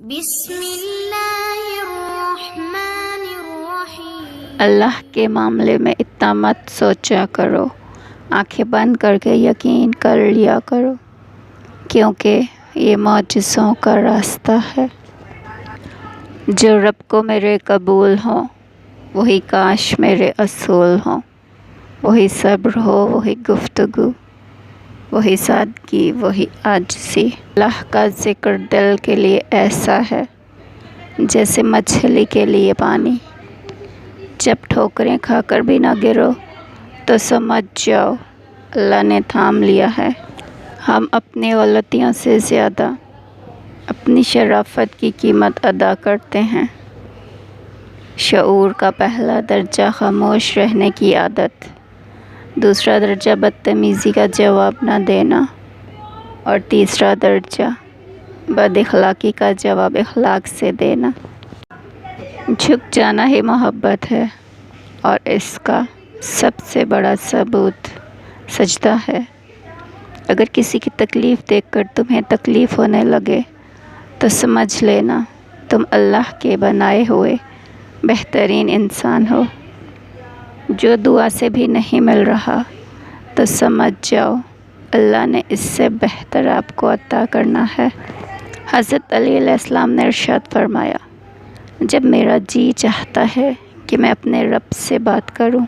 بسم اللہ الرحمن الرحیم۔ اللہ کے معاملے میں اتنا مت سوچا کرو، آنکھیں بند کر کے یقین کر لیا کرو، کیونکہ یہ معجزوں کا راستہ ہے۔ جو رب کو میرے قبول ہوں، وہی کاش میرے اصول ہوں، وہی صبر ہو، وہی گفتگو، وہی سادگی، وہی عاجزی۔ اللہ کا ذکر دل کے لیے ایسا ہے جیسے مچھلی کے لیے پانی۔ جب ٹھوکریں کھا کر بھی نہ گرو تو سمجھ جاؤ اللہ نے تھام لیا ہے۔ ہم اپنی غلطیوں سے زیادہ اپنی شرافت کی قیمت ادا کرتے ہیں۔ شعور کا پہلا درجہ خاموش رہنے کی عادت، دوسرا درجہ بدتمیزی کا جواب نہ دینا، اور تیسرا درجہ بد اخلاقی کا جواب اخلاق سے دینا۔ جھک جانا ہی محبت ہے، اور اس کا سب سے بڑا ثبوت سجدہ ہے۔ اگر کسی کی تکلیف دیکھ کر تمہیں تکلیف ہونے لگے تو سمجھ لینا تم اللہ کے بنائے ہوئے بہترین انسان ہو۔ جو دعا سے بھی نہیں مل رہا تو سمجھ جاؤ اللہ نے اس سے بہتر آپ کو عطا کرنا ہے۔ حضرت علی علیہ السلام نے ارشاد فرمایا، جب میرا جی چاہتا ہے کہ میں اپنے رب سے بات کروں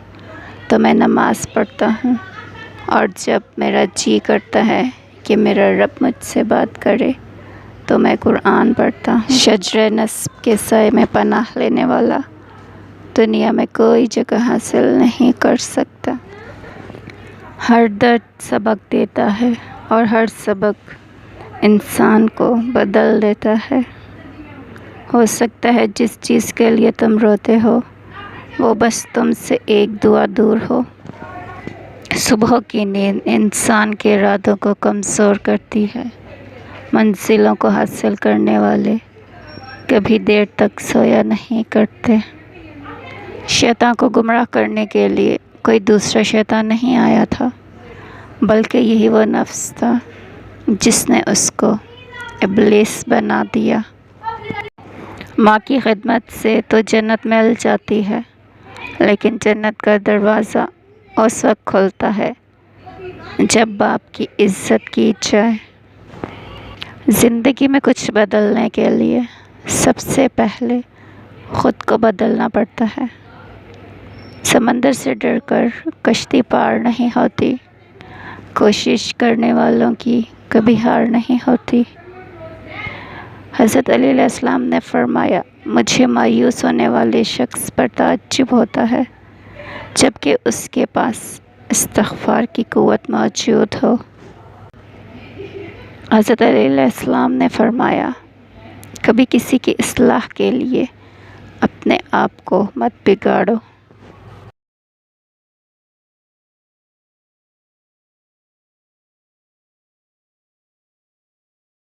تو میں نماز پڑھتا ہوں، اور جب میرا جی کرتا ہے کہ میرا رب مجھ سے بات کرے تو میں قرآن پڑھتا ہوں۔ شجرہ نصب کے سائے میں پناہ لینے والا دنیا میں کوئی جگہ حاصل نہیں کر سکتا۔ ہر درد سبق دیتا ہے، اور ہر سبق انسان کو بدل دیتا ہے۔ ہو سکتا ہے جس چیز کے لیے تم روتے ہو وہ بس تم سے ایک دعا دور ہو۔ صبح کی نیند انسان کے ارادوں کو کمزور کرتی ہے۔ منزلوں کو حاصل کرنے والے کبھی دیر تک سویا نہیں کرتے۔ شیطان کو گمراہ کرنے کے لیے کوئی دوسرا شیطان نہیں آیا تھا، بلکہ یہی وہ نفس تھا جس نے اس کو ابلیس بنا دیا۔ ماں کی خدمت سے تو جنت مل جاتی ہے، لیکن جنت کا دروازہ اس وقت کھلتا ہے جب باپ کی عزت کی جائے۔ زندگی میں کچھ بدلنے کے لیے سب سے پہلے خود کو بدلنا پڑتا ہے۔ سمندر سے ڈر کر کشتی پار نہیں ہوتی، کوشش کرنے والوں کی کبھی ہار نہیں ہوتی۔ حضرت علی علیہ السلام نے فرمایا، مجھے مایوس ہونے والے شخص پر تعجب ہوتا ہے جبکہ اس کے پاس استغفار کی قوت موجود ہو۔ حضرت علی علیہ السلام نے فرمایا، کبھی کسی کی اصلاح کے لیے اپنے آپ کو مت بگاڑو۔